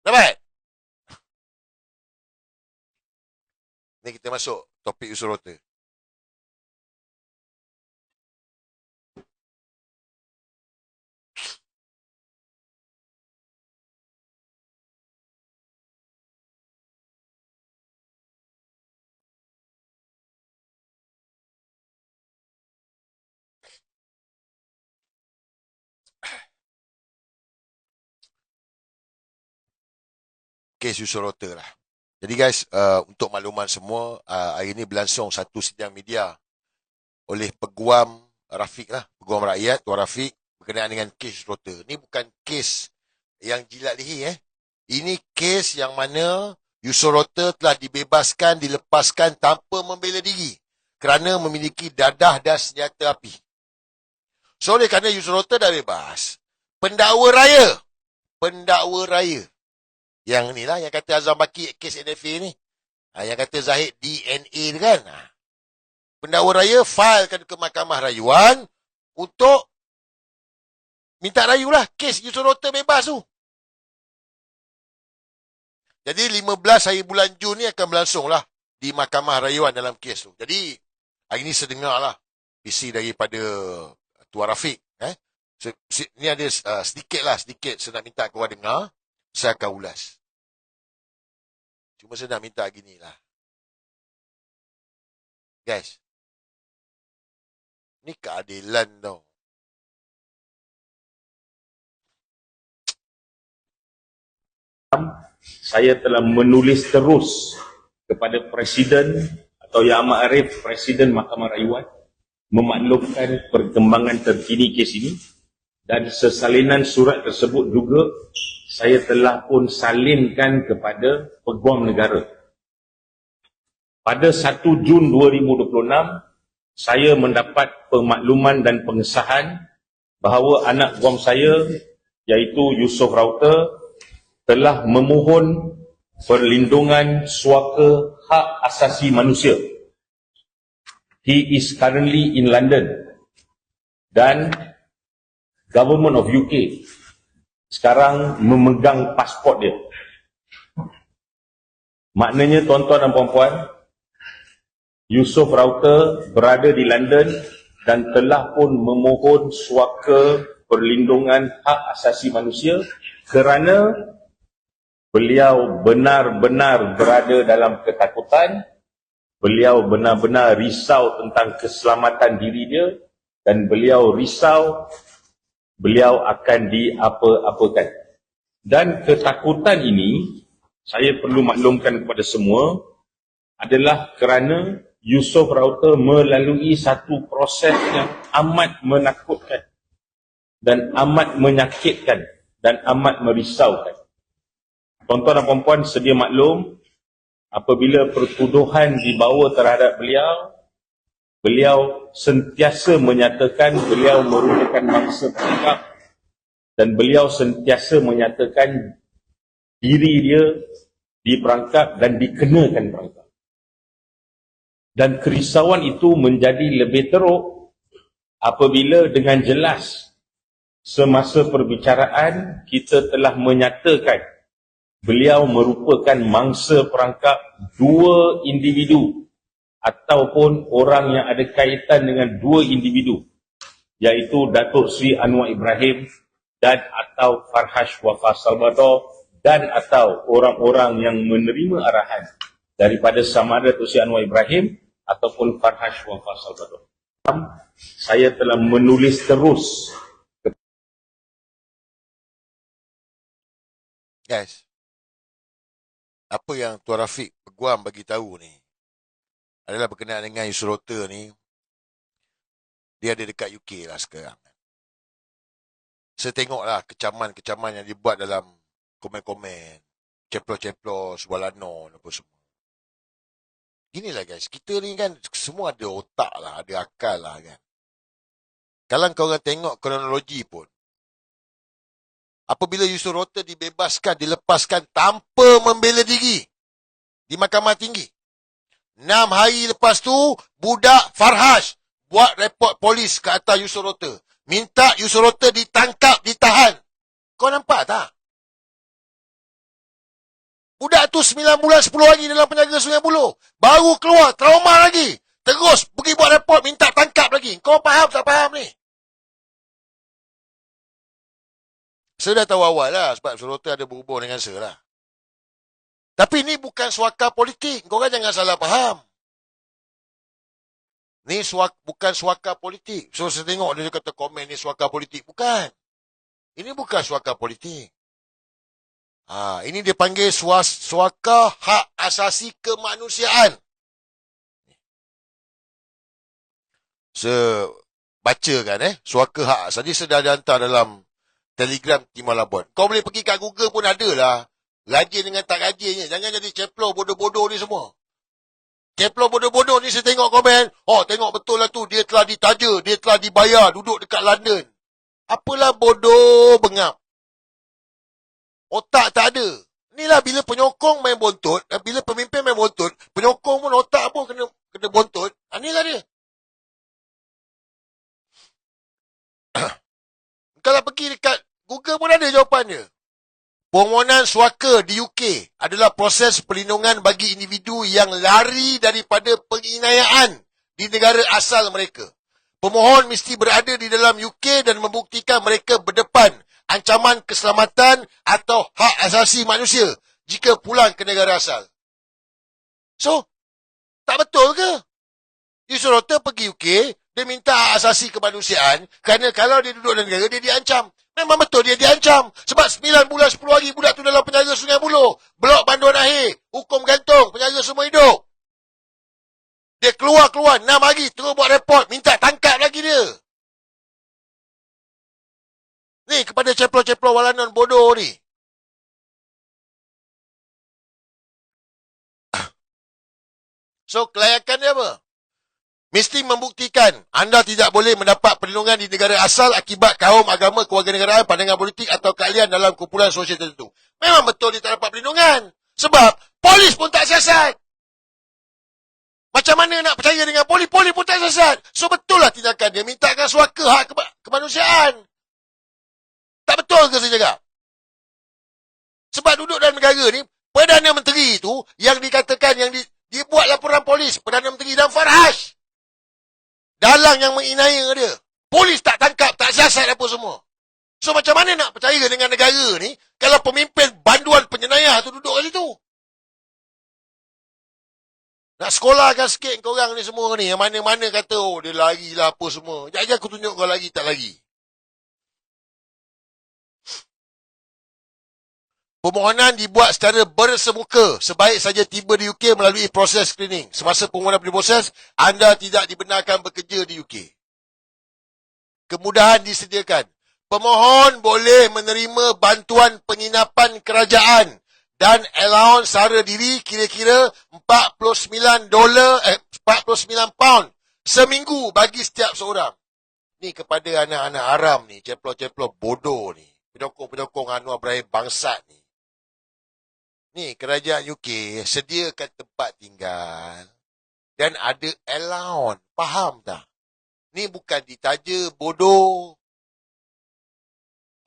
Dapat? Ni kita masuk topik usul rota. Kes usul rota lah. Jadi guys, untuk makluman semua, hari ini berlangsung satu sidang media oleh Peguam Rafiq lah, Peguam Rakyat Tuan Rafiq berkenaan dengan kes rota. Ini bukan kes yang jilat leher Ini kes yang mana Yusuf Rota telah dibebaskan, dilepaskan tanpa membela diri kerana memiliki dadah dan senjata api. So, oleh kerana Yusuf Rota dah bebas, pendakwa raya yang ni lah, yang kata Azam Baki kes NFA ni, yang kata Zahid DNA tu kan, pendakwa raya filekan ke Mahkamah Rayuan untuk minta rayu lah kes Yusuf Rota bebas tu. Jadi 15 hari bulan Jun ni akan berlangsung lah di Mahkamah Rayuan dalam kes tu. Jadi hari ni saya dengar lah isi daripada Tuan Rafiq. Ni ada sedikit saya nak minta korang dengar. Saya akan ulas. Cuma saya nak minta gini lah. Guys, ni keadilan tau. Saya telah menulis terus kepada Presiden atau Yang Amat Arif, Presiden Mahkamah Rayuan, memaklumkan perkembangan terkini kes ini, dan sesalinan surat tersebut juga saya telah pun salinkan kepada Peguam Negara. Pada 1 Jun 2026, saya mendapat pemakluman dan pengesahan bahawa anak guam saya, iaitu Yusuf Rauta, telah memohon perlindungan suaka hak asasi manusia. He is currently in London dan Government of UK sekarang memegang pasport dia. Maknanya tuan-tuan dan puan-puan, Yusuf Rauta berada di London dan telah pun memohon suaka perlindungan hak asasi manusia kerana beliau benar-benar berada dalam ketakutan, beliau benar-benar risau tentang keselamatan diri dia, dan beliau risau beliau akan diapa-apakan. Dan ketakutan ini, saya perlu maklumkan kepada semua, adalah kerana Yusuf Rauta melalui satu proses yang amat menakutkan dan amat menyakitkan dan amat merisaukan. Tuan-tuan dan puan-puan sedia maklum, apabila pertuduhan dibawa terhadap beliau, beliau sentiasa menyatakan beliau merupakan bangsa perangkap dan beliau sentiasa menyatakan diri dia diperangkap dan dikenakan perangkap. Dan kerisauan itu menjadi lebih teruk apabila dengan jelas semasa perbicaraan kita telah menyatakan beliau merupakan mangsa perangkap dua individu ataupun orang yang ada kaitan dengan dua individu, iaitu Datuk Seri Anwar Ibrahim dan atau Farhash Wafa Salvador dan atau orang-orang yang menerima arahan daripada sama ada Datuk Seri Anwar Ibrahim ataupun Farhash Wafa Salvador. Saya telah menulis terus. Guys, apa yang Tuan Rafiq Peguam bagi tahu ni adalah berkenaan dengan Yusuf Rota ni. Dia ada dekat UK lah sekarang. Saya tengoklah kecaman-kecaman yang dibuat dalam komen-komen, ceplos-ceplos, walanon apa semua. Ginilah guys, kita ni kan semua ada otak lah, ada akal lah kan. Kalau korang tengok kronologi pun, apabila Yusuf Rota dibebaskan, dilepaskan tanpa membela diri di Mahkamah Tinggi, 6 hari lepas tu, budak Farhash buat report polis ke atas Yusuf Rota. Minta Yusuf Rota ditangkap, ditahan. Kau nampak tak? tu 9 bulan 10 hari dalam penjara Sungai Buloh. Baru keluar, trauma lagi. Terus pergi buat report, minta tangkap lagi. Kau faham tak faham ni? Saya dah tahu awal lah sebab Surota ada berhubung dengan saya lah. Tapi ni bukan suaka politik. Korang jangan salah faham. Ni bukan suaka politik. So saya tengok dia kata komen ni suaka politik. Bukan. Ini bukan suaka politik. Ini dia panggil suaka hak asasi kemanusiaan. Saya bacakan suaka hak asasi. Saya dah hantar dalam Telegram Timur Labuan. Kau boleh pergi kat Google pun ada lah. Rajin dengan tak rajinnya. Jangan jadi ceplo bodoh-bodoh ni semua. Ceplo bodoh-bodoh ni saya tengok komen. Tengok betul lah tu. Dia telah ditaja. Dia telah dibayar. Duduk dekat London. Apalah bodoh bengap. Otak tak ada. Inilah bila penyokong main bontot. Bila pemimpin main bontot. Penyokong pun otak pun kena bontot. Inilah dia. Kalau pergi dekat Google pun ada jawapan dia. Permohonan suaka di UK adalah proses perlindungan bagi individu yang lari daripada penginayaan di negara asal mereka. Pemohon mesti berada di dalam UK dan membuktikan mereka berdepan ancaman keselamatan atau hak asasi manusia jika pulang ke negara asal. So, tak betul ke? Yusurota pergi UK, dia minta hak asasi kemanusiaan kerana kalau dia duduk dalam negara, dia diancam. Memang betul dia diancam. Sebab 9 bulan 10 hari budak tu dalam penjara Sungai Buloh. Blok banduan akhir. Hukum gantung. Penjara semua hidup. Dia keluar 6 hari. Terus buat report. Minta tangkap lagi dia. Ni kepada ceplo-ceplo walanan bodoh ni. So, kelayakan dia apa? Mesti membuktikan anda tidak boleh mendapat perlindungan di negara asal akibat kaum, agama, kewarganegaraan, pandangan politik atau keahlian dalam kumpulan sosial tertentu. Memang betul dia tak dapat perlindungan. Sebab polis pun tak siasat. Macam mana nak percaya dengan polis? Polis pun tak siasat. So betul lah tindakan dia. Mintakan suaka hak kemanusiaan. Tak betul ke saya cakap? Sebab duduk dalam negara ni, Perdana Menteri tu yang dikatakan yang dia buat laporan polis. Perdana Menteri dan Farhaj. Dalang yang menginaya dia. Polis tak tangkap, tak siasat apa semua. So macam mana nak percaya dengan negara ni kalau pemimpin banduan penjenayah tu duduk kat situ? Nak sekolahkan sikit korang ni semua ni. Yang mana-mana kata, dia lari lah apa semua. Jangan aku tunjuk kau lagi, tak lagi. Permohonan dibuat secara bersemuka. Sebaik saja tiba di UK melalui proses screening. Semasa permohonan berproses, anda tidak dibenarkan bekerja di UK. Kemudahan disediakan. Pemohon boleh menerima bantuan penginapan kerajaan dan allowance sara diri kira-kira $49 seminggu bagi setiap seorang. Ni kepada anak-anak haram ni, ceplo-ceplo bodoh ni. Penyokong-penyokong Anwar Ibrahim bangsat ni. Ni, kerajaan UK sediakan tempat tinggal dan ada allowance. Faham tak? Ni bukan ditaja bodoh.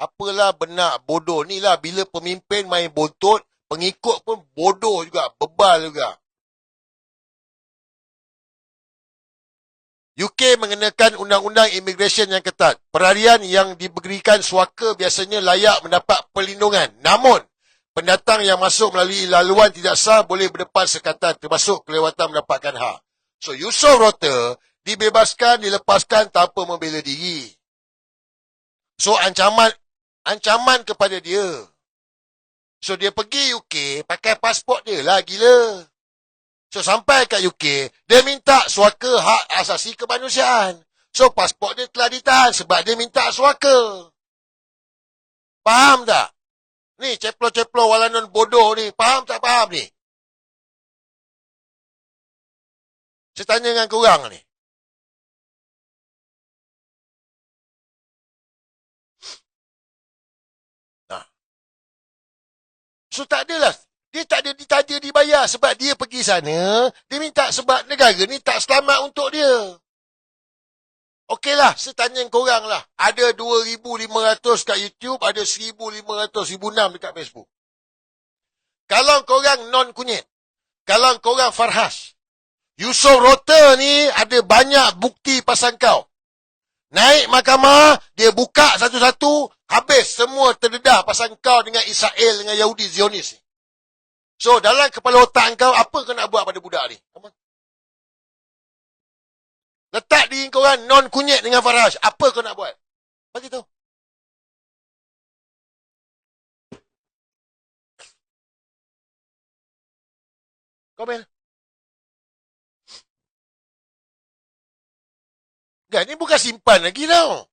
Apalah benak bodoh. Ni lah bila pemimpin main bontot, pengikut pun bodoh juga, bebal juga. UK mengenakan undang-undang immigration yang ketat. Perharian yang diberikan suaka biasanya layak mendapat perlindungan. Namun, pendatang yang masuk melalui laluan tidak sah boleh berdepan sekatan termasuk kelewatan mendapatkan hak. So, Yusof Rota dibebaskan, dilepaskan tanpa membela diri. So, ancaman kepada dia. So, dia pergi UK, pakai pasport dia lah, gila. So, sampai kat UK, dia minta suaka hak asasi kemanusiaan. So, pasport dia telah ditahan sebab dia minta suaka. Faham tak? Ni, ceplo-ceplo walanan bodoh ni. Faham tak faham ni? Saya tanya dengan korang ni. So, tak adalah. Dia tak ada ditaja dibayar sebab dia pergi sana. Dia minta sebab negara ni tak selamat untuk dia. Okeylah, saya tanya korang lah. Ada 2,500 kat YouTube, ada 1,500, 1,600 dekat Facebook. Kalau korang non-kunyit, kalau korang Farhas, Yusof Rota ni ada banyak bukti pasal kau. Naik mahkamah, dia buka satu-satu, habis semua terdedah pasal kau dengan Israel, dengan Yahudi Zionis ni. So, dalam kepala otak kau, apa kau nak buat pada budak ni? Letak diri korang non-kunyit dengan Farhas, apa kau nak buat? Bagi tahu. Komen. Kan, ni bukan simpan lagi tau.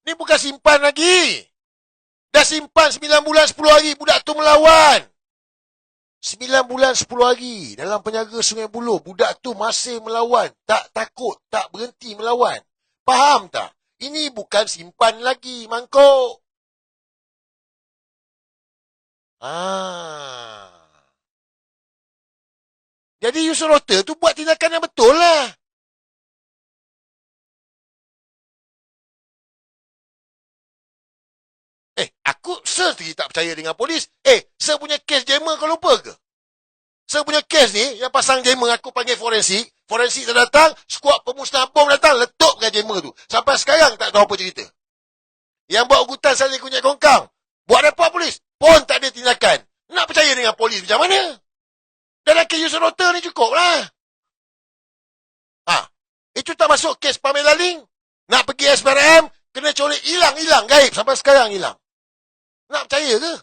Ni bukan simpan lagi. Dah simpan 9 bulan 10 hari budak tu melawan. 9 bulan 10 hari dalam penjara Sungai Buloh. Budak tu masih melawan. Tak takut, tak berhenti melawan. Faham tak? Ini bukan simpan lagi, mangkuk. Jadi Yusof Rota tu buat tindakan yang betul lah. Aku sendiri tak percaya dengan polis. Saya punya kes jammer kau lupa ke? Saya punya kes ni, yang pasang jammer aku panggil forensik. Forensik dah datang, skuad pemusnah bom datang, letupkan jammer tu. Sampai sekarang tak tahu apa cerita. Yang buat ugutan saling kunyit kongkang. Buat report polis. Pun tak ada tindakan. Nak percaya dengan polis macam mana? Dalam kes Yusof Rota ni cukup lah. Itu tak masuk kes Pamela Ling. Nak pergi SPRM, kena colik hilang, gaib. Sampai sekarang hilang. Nak percaya ke?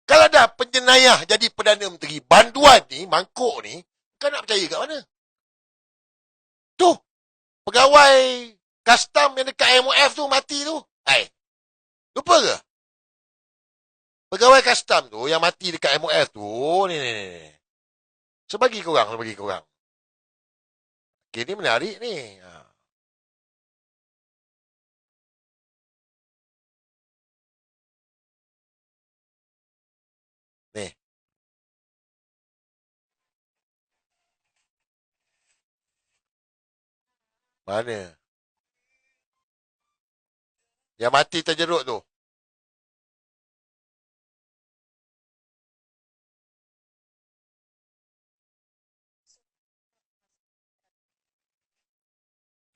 Kalau dah penjenayah jadi Perdana Menteri, banduan ni, mangkuk ni, kau nak percaya kat mana? Tu, pegawai custom yang dekat MOF tu mati tu. Lupa ke? Pegawai custom tu yang mati dekat MOF tu, ni. Sebagi korang. Okay, ni menarik ni. Ni. Mana? Yang mati terjeruk tu.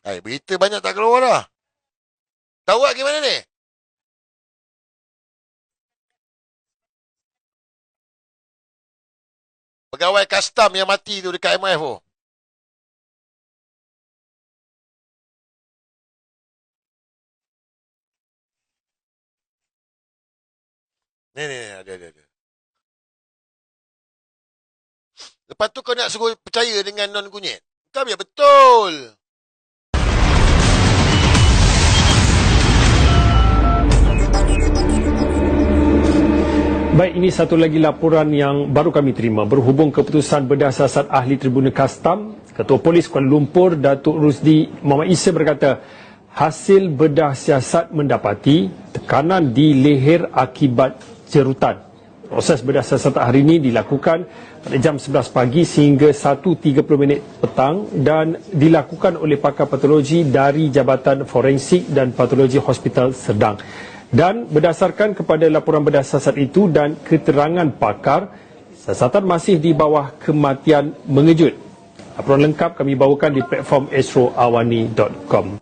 Berita banyak tak keluar dah. Tahu tak gimana ni? Pegawai custom yang mati tu dekat MOF tu. Ni, ada. Lepas tu kau nak suruh percaya dengan non-kunyit. Kau biar betul. Baik, ini satu lagi laporan yang baru kami terima berhubung keputusan berdasar ahli Tribunal Kastam. Ketua Polis Kuala Lumpur, Datuk Rusdi Muhammad Isa berkata, hasil bedah siasat mendapati tekanan di leher akibat jerutan. Proses bedah siasat hari ini dilakukan pada jam 11 pagi sehingga 1.30 petang dan dilakukan oleh pakar patologi dari Jabatan Forensik dan Patologi Hospital Serdang. Dan berdasarkan kepada laporan bedah siasat itu dan keterangan pakar, siasatan masih di bawah kematian mengejut. Laporan lengkap kami bawakan di platform astroawani.com.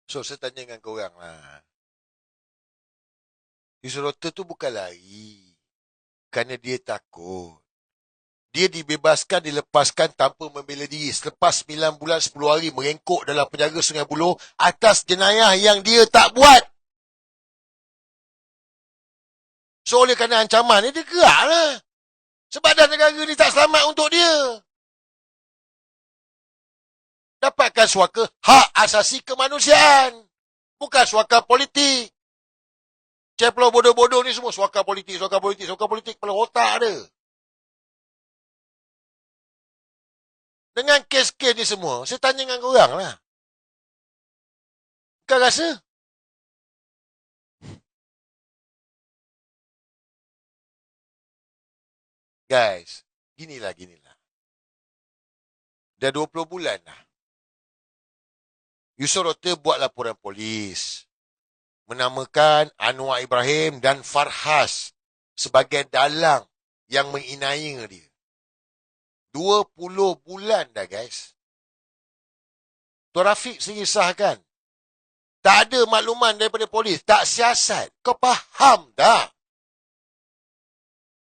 So, saya tanya dengan korang lah. Yusof Rota tu bukan lari. Kerana dia takut. Dia dibebaskan, dilepaskan tanpa membela diri. Selepas 9 bulan 10 hari merengkuk dalam penjara Sungai Buloh atas jenayah yang dia tak buat. So, oleh kerana ancaman ni, dia gerak lah. Sebab dah negara ni tak selamat untuk dia. Dapatkan suaka hak asasi kemanusiaan. Bukan suaka politik. Ceplo bodoh-bodoh ni semua suaka politik. Kepala otak ada. Dengan kes-kes ni semua, saya tanya dengan korang lah. Kau rasa? Guys, ginilah. Dah 20 bulan lah. Yusof Rota buat laporan polis. Menamakan Anwar Ibrahim dan Farhas sebagai dalang yang menginaya dia. 20 bulan dah, guys. Tuan Rafiq sendiri sahkan. Tak ada makluman daripada polis. Tak siasat. Kau faham tak?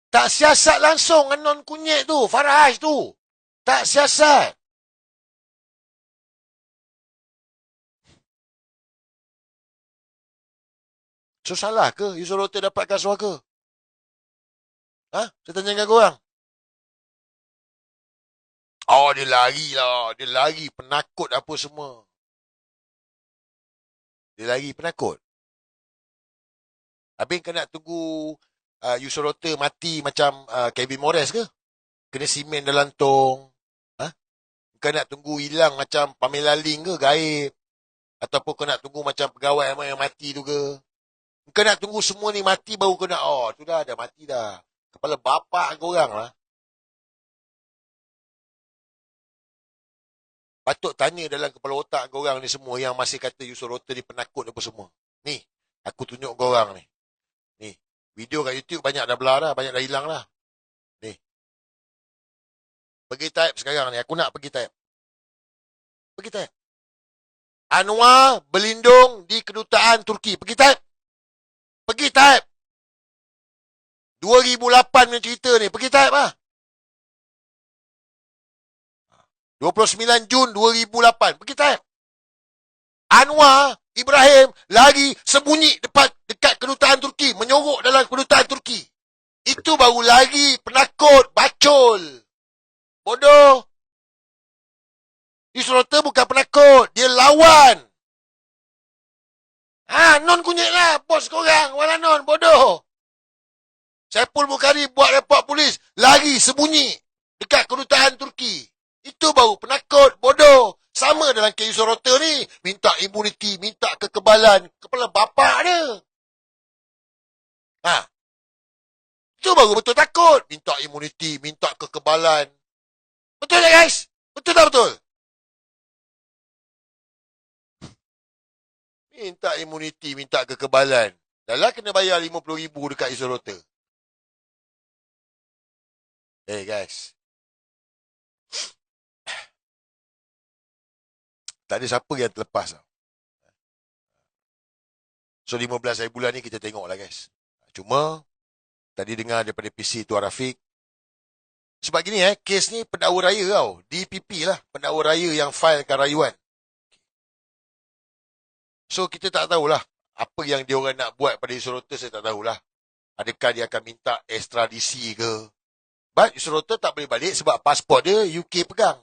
Tak siasat langsung dengan non kunyit tu. Farhas tu. Tak siasat. So, salah ke Yusof Rota dapatkan suaka? Ha? Saya tanya dengan korang. Oh, dia lari lah. Dia lari. Penakut apa semua. Dia lari penakut. Habis kau nak tunggu Yusof Rota mati macam Kevin Morris ke? Kena simen dalam tong. Ha? Kau nak tunggu hilang macam Pamela Ling ke? Gaib. Ataupun kau nak tunggu macam pegawai yang mati tu ke? Kau nak tunggu semua ni mati baru kau nak, oh tu dah mati dah. Kepala bapak korang lah. Patut tanya dalam kepala otak korang ni semua yang masih kata Yusof Rota ni penakut apa semua. Ni, aku tunjuk korang ni. Ni, video kat YouTube banyak dah blur dah, banyak dah hilang dah. Ni. Pergi type sekarang ni, aku nak pergi type. Pergi type. Anwar berlindung di kedutaan Turki. Pergi type. Pergi type. 2008 punya cerita ni. Pergi type lah. 29 Jun 2008. Pergi type. Anwar Ibrahim lagi sembunyi dekat kedutaan Turki. Menyorok dalam kedutaan Turki. Itu baru lagi penakut. Bacol. Bodoh. Yusof Rota bukan penakut. Dia lawan. Non kunyit lah. Bos korang. Walau non. Bodoh. Saiful Bukhari buat report polis. Lari sembunyi. Dekat kedutaan Turki. Itu baru penakut. Bodoh. Sama dalam kes Yusof Rota ni. Minta imuniti. Minta kekebalan. Kepala bapak dia. Itu baru betul takut. Minta imuniti. Minta kekebalan. Betul tak, guys? Betul tak betul? Minta imuniti, minta kekebalan. Dah lah kena bayar 50,000 dekat Yusof Rota. Guys. Tak ada siapa yang terlepas. So 15 hari bulan ni kita tengok lah, guys. Cuma, tadi dengar daripada PC Tuan Rafiq. Sebab gini kes ni pendakwa raya tau. DPP lah, pendakwa raya yang filekan rayuan. So, kita tak tahulah apa yang dia orang nak buat pada Yusof Rota, saya tak tahulah. Adakah dia akan minta ekstradisi ke? But Yusof Rota tak boleh balik sebab pasport dia UK pegang.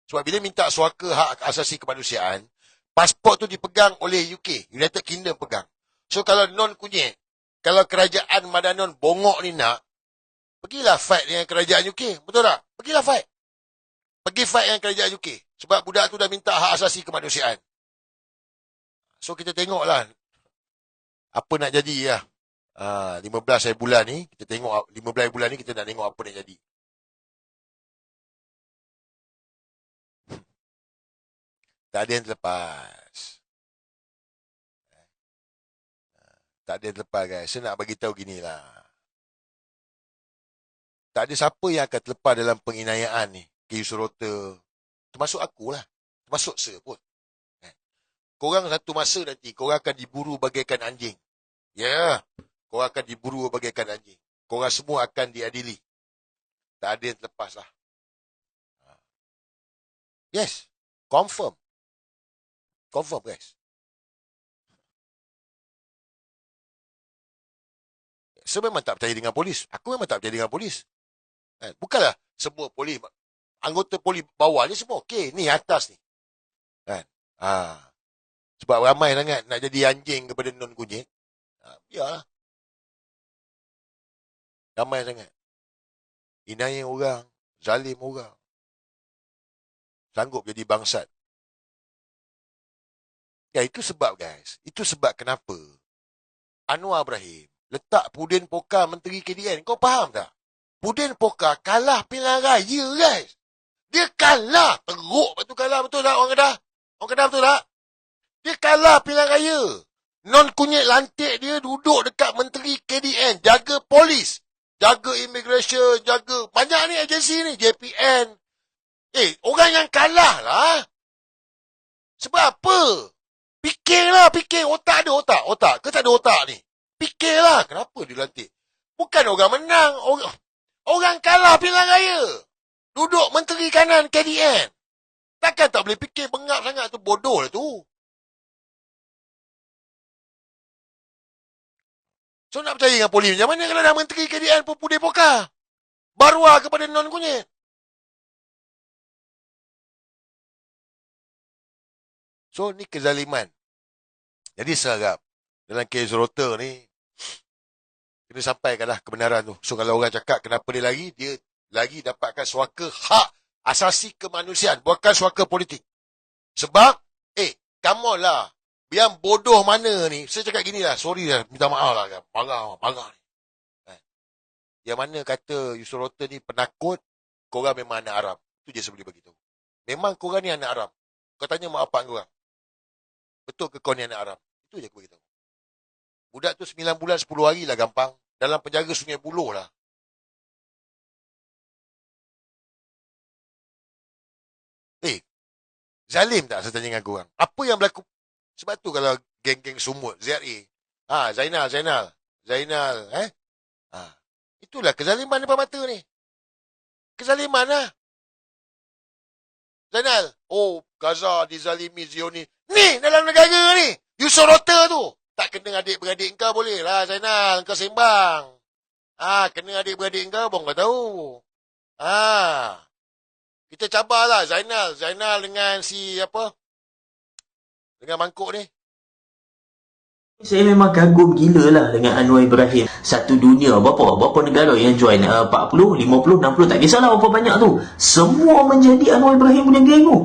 Sebab bila minta suaka hak asasi kemanusiaan, pasport tu dipegang oleh UK, United Kingdom pegang. So, kalau non kunyit, kalau kerajaan Madanon bongok ni nak, pergilah fight dengan kerajaan UK. Betul tak? Pergilah fight. Pergi fight dengan kerajaan UK. Sebab budak tu dah minta hak asasi kemanusiaan. So, kita tengoklah apa nak jadi lah. 15 hari bulan ni, kita tengok 15 hari bulan ni, kita nak tengok apa nak jadi. Tak ada yang terlepas. Tak ada yang terlepas, guys. Saya nak bagi tahu gini lah. Tak ada siapa yang akan terlepas dalam penginayaan ni ke Yusof Rota. Termasuk akulah. Termasuk saya pun. Korang satu masa nanti, korang akan diburu bagaikan anjing. Ya, korang akan diburu bagaikan anjing. Korang semua akan diadili. Tak ada yang terlepas lah. Yes, confirm. Confirm, guys. Saya memang tak percaya dengan polis. Aku memang tak percaya dengan polis. Bukanlah semua polis, anggota polis bawah ni semua okey. Ni atas ni. Kan? Sebab ramai sangat nak jadi anjing kepada non kunyit. Biarlah. Ramai sangat. Inaya orang, zalim orang. Sanggup jadi bangsat. Ya, itu sebab, guys. Itu sebab kenapa Anwar Ibrahim letak Pudin Pokar Menteri KDN. Kau faham tak? Pudin Pokar kalah pilihan raya, guys. Dia kalah. Teruk betul kalah. Betul tak orang Kedah? Orang Kedah betul tak? Dia kalah pilihan raya. Non kunyit lantik dia duduk dekat Menteri KDN. Jaga polis. Jaga immigration. Jaga. Banyak ni agensi ni. JPN. Orang yang kalah lah. Sebab apa? Fikirlah, fikir. Otak ada otak. Otak. Ke tak ada otak ni? Fikirlah. Kenapa dia lantik? Bukan orang menang. Orang kalah pilihan raya. Duduk Menteri Kanan KDN. Takkan tak boleh fikir bengap sangat tu. Bodoh lah tu. So nak percaya dengan polis macam mana kalau dah Menteri KDN pun pudih poka? Barua kepada non kunyit. So ni kezaliman. Jadi serap. Dalam kes Rota ni, kena sampaikanlah kebenaran tu. So kalau orang cakap kenapa dia lagi dapatkan suaka hak asasi kemanusiaan, bukan suaka politik. Sebab, come on lah. Yang bodoh mana ni, saya cakap gini lah, sorry lah, minta maaf lah kan. Marah ni. Yang mana kata Yusuf Rota ni penakut, korang memang anak Arab. Itu je saya boleh beritahu. Memang korang ni anak Arab. Kau tanya mak bapak korang. Betul ke kau ni anak Arab? Itu je aku beritahu. Budak tu 9 bulan 10 hari lah gampang. Dalam penjara Sungai Buloh lah. Zalim tak saya tanya dengan korang? Apa yang berlaku? Sebab tu kalau geng-geng sumut, ZRA. Zainal. Itulah kezaliman depan mata ni. Kezaliman lah. Zainal. Gaza dizalimi Zionis. Ni dalam negara ni. Yusuf Rota tu. Tak kena adik-beradik kau boleh lah Zainal. Kau sembang. Kena adik-beradik kau pun kau tahu. Kita cabarlah Zainal dengan si apa? Dengan mangkuk ni. Saya memang kagum gila lah dengan Anwar Ibrahim. Satu dunia, berapa negara yang join? 40, 50, 60, tak kisahlah berapa banyak tu. Semua menjadi Anwar Ibrahim punya geng tu.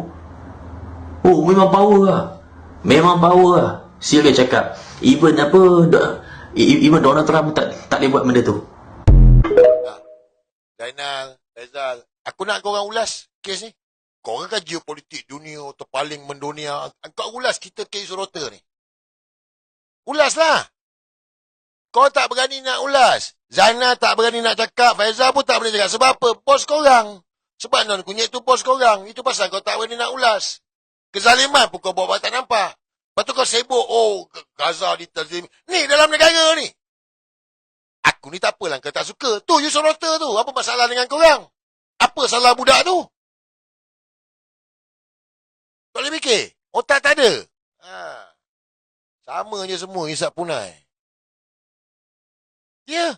Memang power lah. Sila cakap. Even Donald Trump tak boleh buat benda tu. Zainal, Faizal, aku nak korang ulas kes ni. Korang kan geopolitik dunia terpaling mendunia. Kau ulas kita kes Rota ni. Ulaslah. Kau tak berani nak ulas. Zainal tak berani nak cakap. Faizal pun tak berani cakap. Sebab apa? Bos korang. Sebab non kunyit tu bos korang. Itu pasal kau tak berani nak ulas. Kezaliman pun kau buat tak nampak. Lepas tu kau sibuk. Gaza ditazim. Ni dalam negara ni. Aku ni tak apalah kau tak suka. Tu Yusuf Rota tu. Apa masalah dengan korang? Apa salah budak tu? Tak boleh fikir. Otak tak ada. Sama je semua hisap punai. Ya.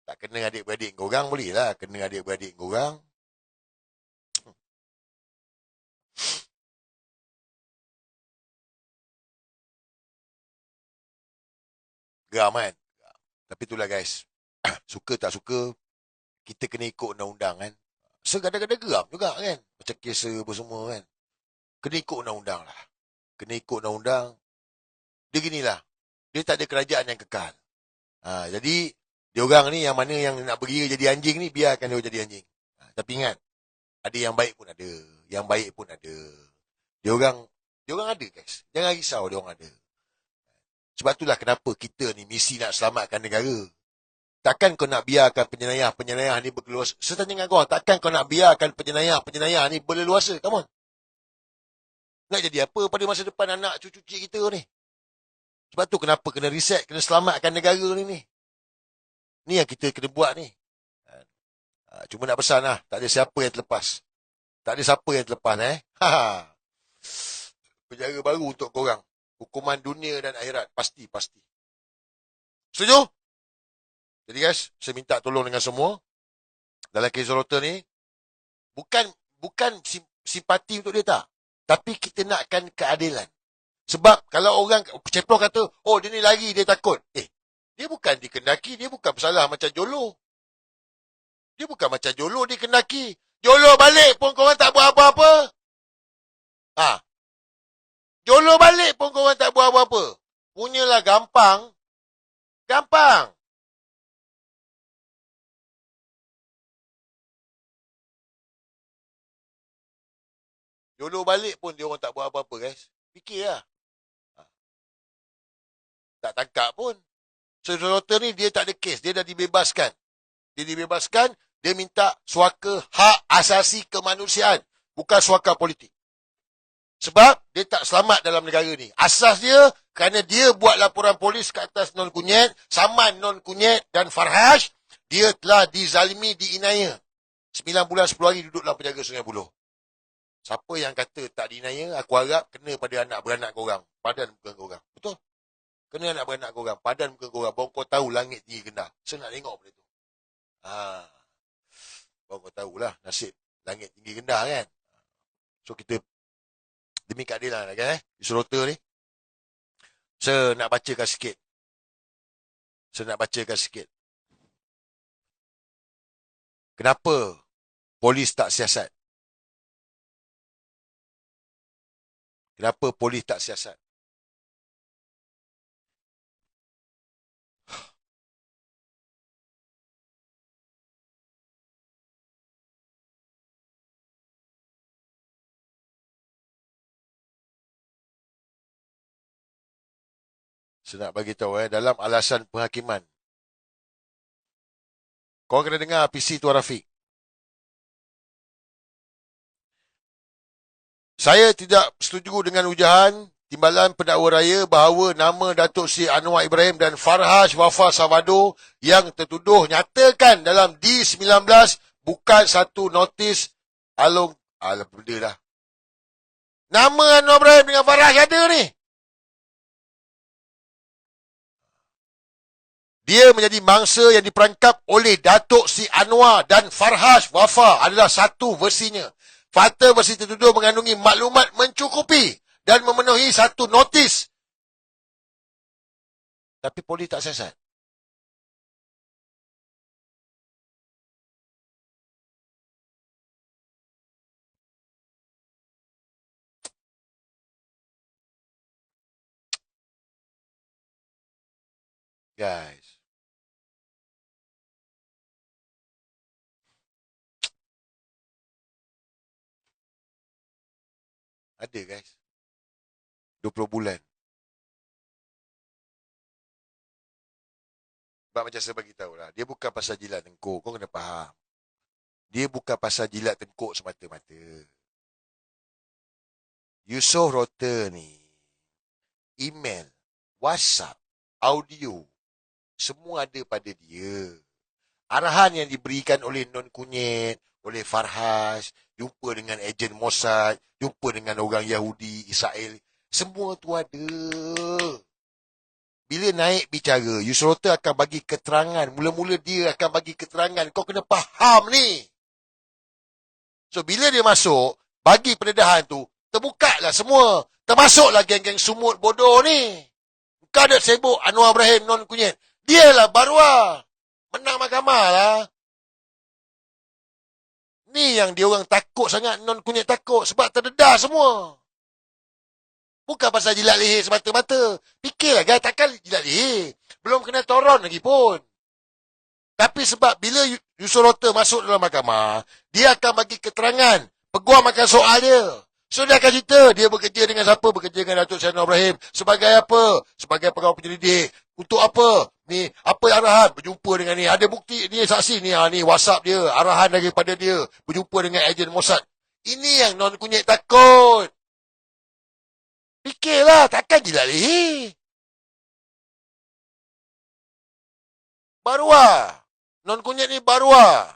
Tak kena adik-beradik korang boleh lah. Kena adik-beradik korang. Geram kan? Tapi itulah guys. Suka tak suka, kita kena ikut undang-undang kan. Kadang-kadang geram juga kan. Macam kes apa semua kan. Kena ikut undang-undang lah. Kena ikut undang-undang. Dia ginilah. Dia tak ada kerajaan yang kekal. Jadi, dia orang ni yang mana yang nak beria jadi anjing ni, biarkan dia jadi anjing. Tapi ingat, ada yang baik pun ada. Yang baik pun ada. Dia orang ada guys. Jangan risau dia orang ada. Sebab itulah kenapa kita ni misi nak selamatkan negara. Takkan kau nak biarkan penyenayah ni berkeluasa. Saya tanya dengan kau, takkan kau nak biarkan penyenayah ni berleluasa? Come on. Nak jadi apa pada masa depan anak cucu kita ni? Sebab tu kenapa kena reset, kena selamatkan negara ni. Ni yang kita kena buat ni. Cuma nak pesan lah, tak ada siapa yang terlepas. Penjara baru untuk korang. Hukuman dunia dan akhirat. Pasti. Setuju? Jadi guys, saya minta tolong dengan semua. Dalam kes Rota ni, bukan simpati untuk dia tak. Tapi kita nakkan keadilan. Sebab kalau orang ceplok kata, dia ni lagi, dia takut. Dia bukan dikendaki, dia bukan bersalah macam Jolo. Dia bukan macam Jolo dikendaki. Jolo balik pun korang tak buat apa-apa. Jolo balik pun korang tak buat apa-apa. Punyalah gampang. Jolo balik pun dia orang tak buat apa-apa, guys. Fikirlah. Tak tangkap pun. So, Rotter ni dia tak ada kes. Dia dah dibebaskan. Dia minta suaka hak asasi kemanusiaan. Bukan suaka politik. Sebab dia tak selamat dalam negara ni. Asas dia kerana dia buat laporan polis ke atas Non Kunyit, Saman Non Kunyit dan Farhaj, dia telah dizalimi di Inaya. 9 bulan 10 hari duduk dalam penjaga Sungai Buloh. Siapa yang kata tak di Inaya, aku harap kena pada anak beranak korang. Padan bukan korang. Betul? Kena anak beranak korang. Padan bukan korang. Baru kau tahu langit tinggi rendah. Saya nak tengok benda tu. Baru kau tahulah nasib langit tinggi rendah kan. So kita demi keadilan kan Yusof ni. Saya nak bacakan sikit. Kenapa polis tak siasat? Saya nak bagi tahu dalam alasan penghakiman. Kau kena dengar PC Tuan Rafiq. Saya tidak setuju dengan ujahan Timbalan Pendakwa Raya bahawa nama Datuk Seri Anwar Ibrahim dan Farhaj Wafa Salvador yang tertuduh nyatakan dalam D19 bukan satu notis alung. Alah, benda dah. Nama Anwar Ibrahim dengan Farhaj ada ni. Dia menjadi mangsa yang diperangkap oleh Datuk Seri Anwar dan Farhaj Wafa adalah satu versinya. Fakta versi tertuduh mengandungi maklumat mencukupi dan memenuhi satu notis. Tapi polis tak siasat. Guys. Ada guys. 20 bulan. Sebab macam saya bagi tahu lah. Dia bukan pasal jilat tengkuk. Kau kena faham. Dia bukan pasal jilat tengkuk semata-mata. Yusof Rotter ni. Email. WhatsApp. Audio. Semua ada pada dia. Arahan yang diberikan oleh Non Kunyit, oleh Farhaj, jumpa dengan ejen Mossad, jumpa dengan orang Yahudi, Israel. Semua tu ada. Bila naik bicara, Yusof Rotter akan bagi keterangan. Mula-mula dia akan bagi keterangan. Kau kena faham ni. So, bila dia masuk, bagi pendedahan tu, terbuka lah semua. Termasuklah geng-geng sumut bodoh ni. Kau ada sibuk Anwar Ibrahim Non Kunyit. Dia lah Barua. Menang mahkamah lah. Ni yang dia orang takut sangat. Non Kunyit takut. Sebab terdedah semua. Bukan pasal jilat leher semata-mata. Fikirlah guys. Takkan jilat leher. Belum kena toron lagi pun. Tapi sebab bila Yusof Rotter masuk dalam mahkamah. Dia akan bagi keterangan. Peguam akan soal dia. So dia akan cerita. Dia bekerja dengan siapa? Bekerja dengan Datuk Seri Anwar Ibrahim. Sebagai apa? Sebagai pegawai penyelidik. Untuk apa? Ni, apa arahan? Berjumpa dengan ni. Ada bukti, ni saksi ni. Ni WhatsApp dia. Arahan daripada dia. Berjumpa dengan ejen Mossad. Ini yang Non Kunyit takut. Fikirlah. Takkan jilat leher. Barua. Non Kunyit ni Barua.